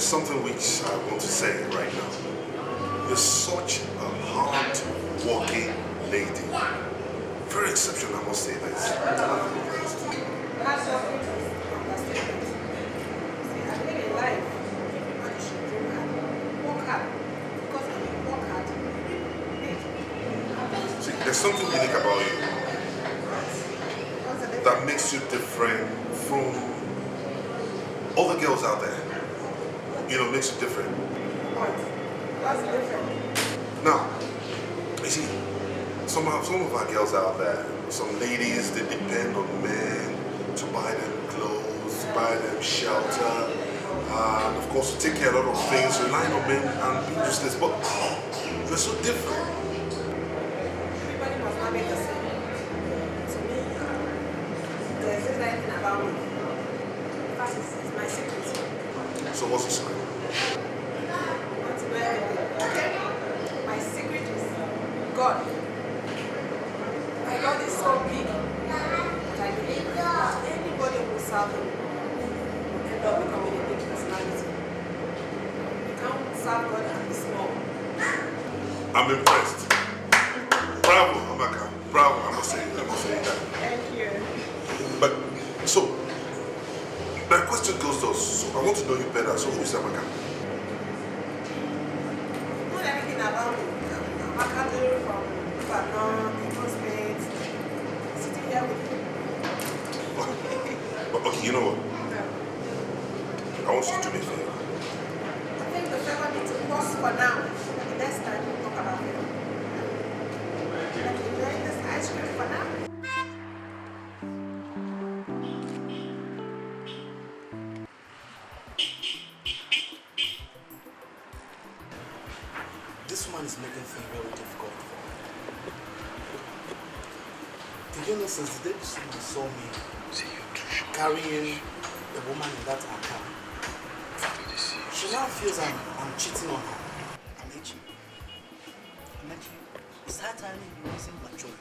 something which I want to say right now. You're such a hard-working lady. Very exceptional, I must say this. See, there's something unique about you that makes you different from other girls out there. You know, makes you different. What's different? Now, you see, some of our girls out there, some ladies, they depend on men to buy them clothes, to buy them shelter, and of course to take care of a lot of things, relying on men and being useless. But we're so different. Everybody must not be the same. To me, there isn't anything about me. That is my secret. So what's the secret? Not to know everything. My secret is God. My God is so big that I believe that anybody who serve him will end up becoming a big personality. You can't serve God and be small. I'm impressed. Bravo, Amaka. Bravo, I must say that. Thank you. But, so, my question goes to us. So I want to know you better. So who is Amaka? Not anything about me. Amaka from Lebanon, Imo State, sitting here with you. But okay, you know what? I want you to do me a favor. I think the favor needs to pause for now. The next time we'll talk about it. Like enjoying this ice cream for now. This woman is making things very difficult for me. Did you know since the day you saw me carrying a woman in that account, she now feels I'm cheating on her. Amechi, it's hard time you using mature.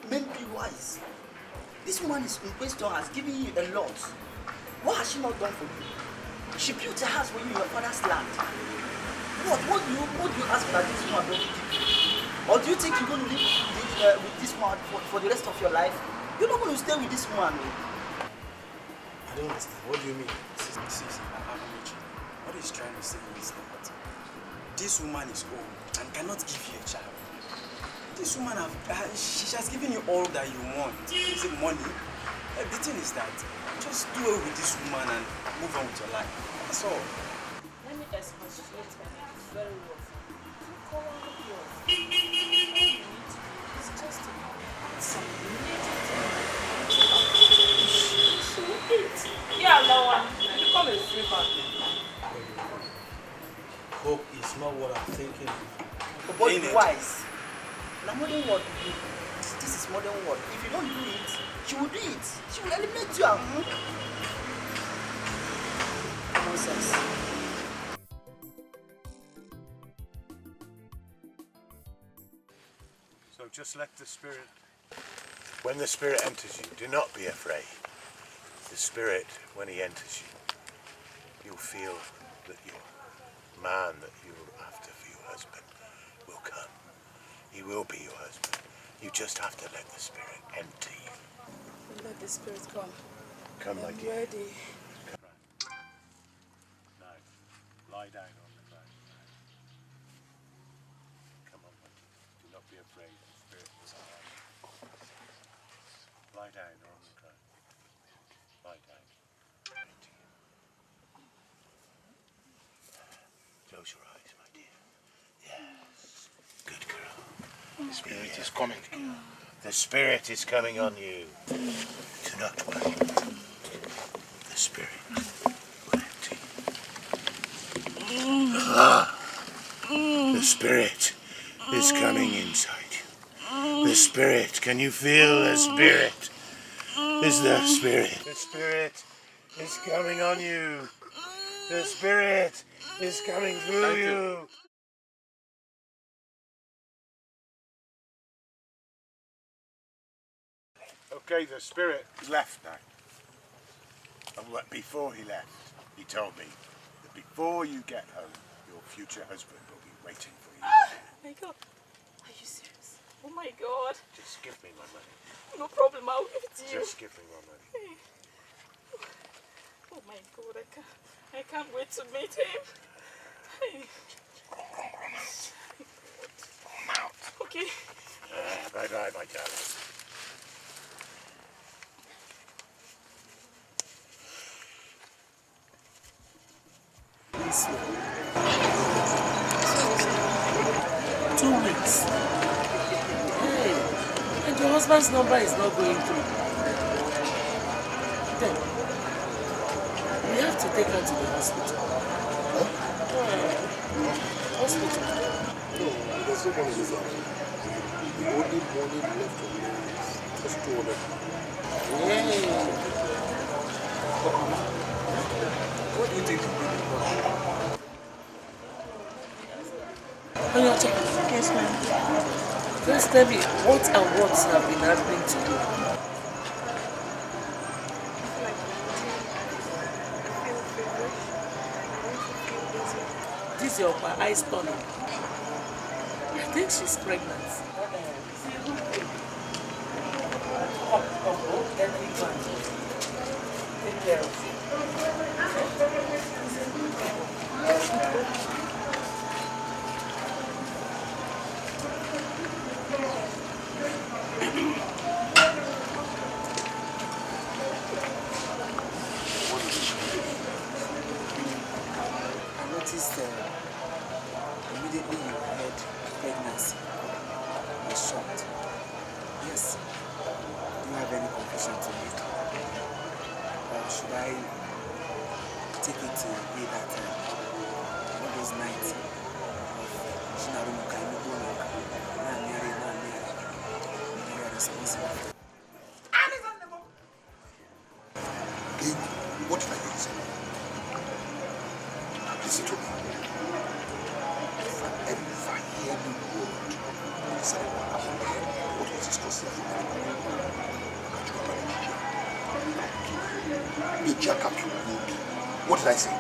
Men be wise. This woman is in question has given you a lot. What has she not done for you? She built a house for you in your father's land. What do you ask that this woman don't give you? Or do you think you're going to live with this woman for the rest of your life? You're not going to stay with this woman. I don't understand. What do you mean? See, Amechi, what he's trying to say is that this woman is old and cannot give you a child. This woman, she has given you all that you want. Is it money? The thing is that just do away with this woman and move on with your life. That's all. Let me expostulate my name very well. You call on the girls. All you need to do is just to add some native to eat. Yeah, Laura, become a free man. Hope is not what I'm thinking. But be wise. Now modern world, this is modern world. If you don't do it, she will do it. She will eliminate you. Nonsense. So just let the spirit. When the spirit enters you, do not be afraid. The spirit, when he enters you, you'll feel that your man that you're after for your husband will come. He will be your husband. You just have to let the spirit enter you. Let the spirit come. Come, my dear. Ready. Now, lie down on the ground. Come on, my dear. Do not be afraid. The spirit is around you. Lie down on the ground. Lie down. Enter you. Close your eyes, my dear. Yes. Good girl. The spirit is coming. The spirit is coming on you. Do not worry. The spirit will enter you. The spirit is coming inside you. The spirit, can you feel the spirit? Is the spirit. The spirit is coming on you. The spirit is coming through you. Okay, the spirit left now. And before he left, he told me that Before you get home, your future husband will be waiting for you. Oh my God. Are you serious? Oh my God. Just give me my money. No problem, I'll give it to you. Just give me my money. Hey. Oh my God, I can't wait to meet him. Hey. Run out. Okay. Bye-bye, my darling. This way. 2 weeks. Hey, and your husband's number is not going through. Then, we have to take her to the hospital. Hospital. No, there's no money in this house. The only money left for me is just 200. Hey. But Mama, what do you think will be the problem? Yes, ma'am. Just tell me what and what have been happening to you. This is your eyes turning. I think she's pregnant. Take care of it. I noticed immediately you had pregnancy. I was shocked. Yes. Do you have any confession to make? Or should I take it to be that all those nights of Shinarunuka, Inubunuka, Nanyari, you are responsible? What did I do? Listen to me. If I ever hear the word concerning what happened here, what was discussed here, what did I say?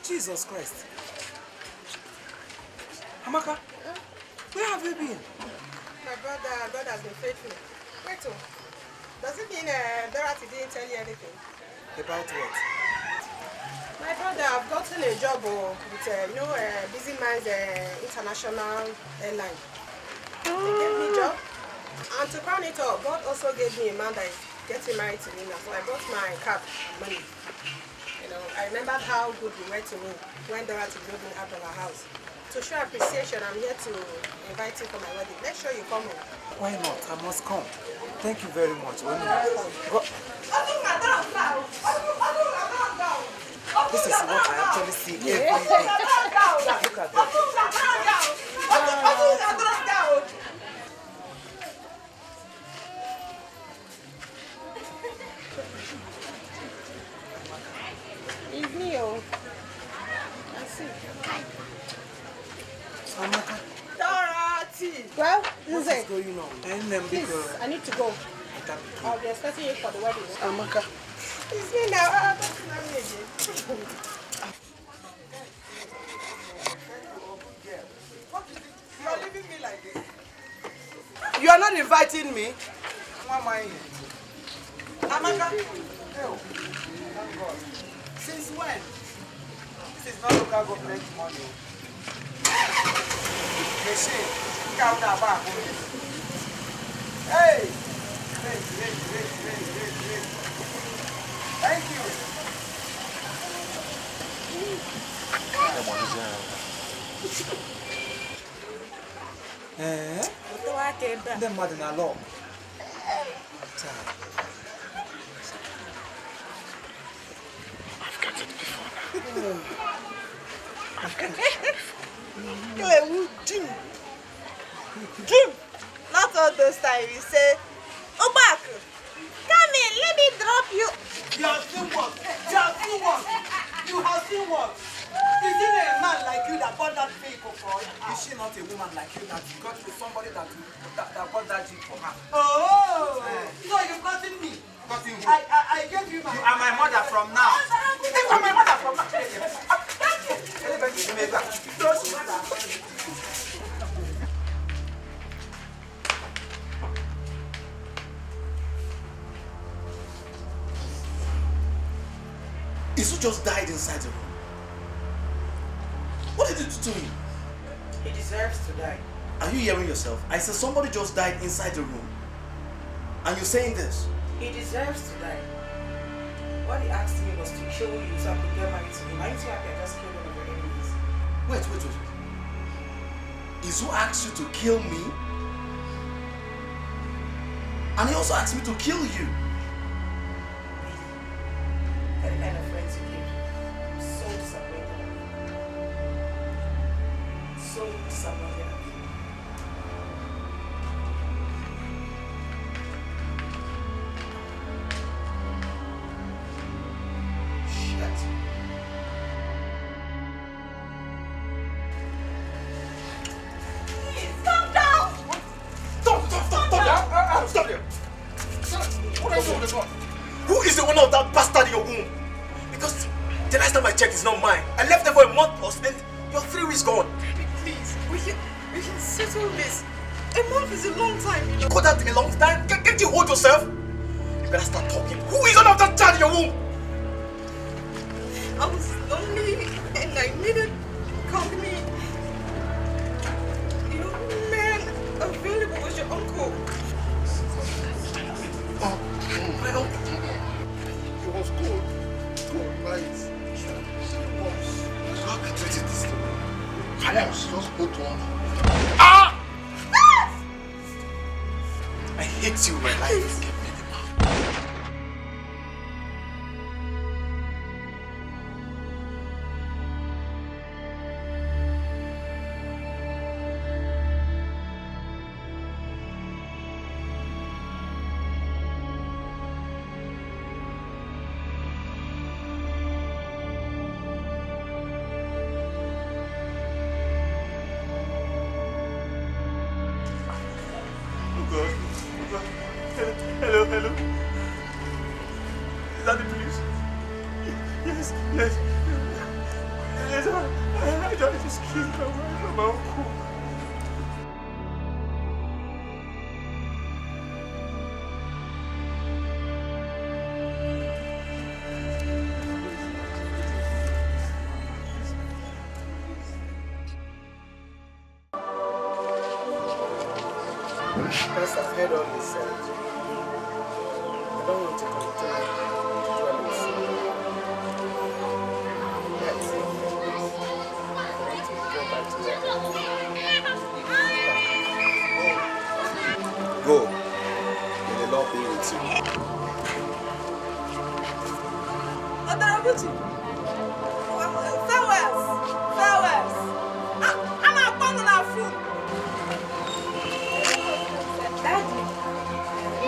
Jesus Christ. Amaka, where have you been? My brother has been faithful. Wait, does it mean Dorothy didn't tell you anything? About what? My brother, I've gotten a job with, Busy Minds International Airline. They gave me a job. And to crown it all, God also gave me a man that is getting married to me now. So I brought my cab money. You know, I remembered how good you were to me when Dorothy drove me out of our house. To show appreciation, I'm here to invite you for my wedding. Make sure you come home. Why not? I must come. Thank you very much. This is what I actually see every day. Look at that. It's me, oh. I see. Amaka, Dorothy! Well, what is going on? Please, I need to go. I'll be expecting you for the wedding. Amaka. It's me now. Don't let me again. You are leaving me like this. You are not inviting me. What am I here? Amaka. Oh, thank God. Since when? This is not local government money. Machine. Look out that back. Hey! Hey. Thank you. Otewa aka ebe a. Ndị mmadụ na lọọ. Jim, not all those times you say, oh back, come in, let me drop you. You have seen what? You have seen what? You have seen what? Is it a man like you that bought that vehicle for her? Is she not a woman like you that got with somebody that bought that jeep for her? Oh! So you've gotten me. Gotten who? I gave you my... You are my mother from now. You are my mother from now. Thank you. Isu just died inside the room. What did you do to him? He deserves to die. Are you hearing yourself? I said somebody just died inside the room. And you're saying this? He deserves to die. What he asked me was to kill you so I could get married to him. Are you too happy I just killed one of your enemies? Wait. Isu asked you to kill me? And he also asked me to kill you. That kind of friends you keep. I'm so disappointed. So disappointed. Shit. Stop down! Stop there! What are you doing with this one? Who is the owner of that bastard in your womb? Because the last time I checked, it's not mine. I left there for a month plus and you're 3 weeks gone. Please, we can settle this. A month is a long time. You call that a long time? Can't you hold yourself? You better start talking. Who is the owner of that child in your womb? I was lonely and I needed company. The only man available was your uncle. My uncle. It was good. Good, right? How can I treat it this way? Just put one. Ah! I hate you, my life. Give me the mouth. Hello. Is that the police? Yes. I just killed my wife and my uncle. Because I've heard all this said, I don't want to continue dwelling sin. That's it. I want to go back to where I am. Go. May the Lord be with you. Adarabuchi. Farewells. I'm not abandoned our food. Daddy,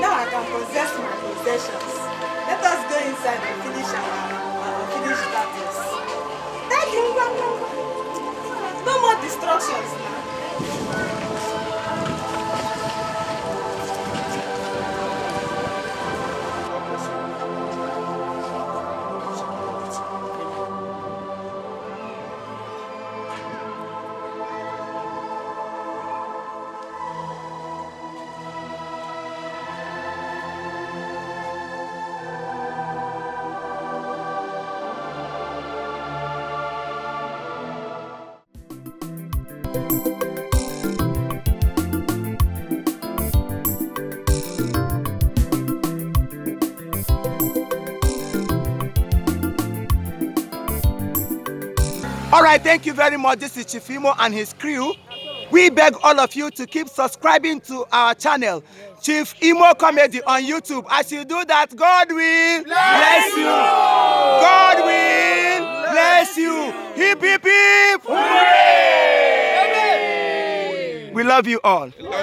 now I can possess my possessions. Let us go inside and finish that place. Daddy, no more distractions now. All right, thank you very much. This is Chief Imo and his crew. We beg all of you to keep subscribing to our channel, Chief Imo Comedy on YouTube. As you do that, God will bless you. God will bless you. Hip, hip, hip. We love you all.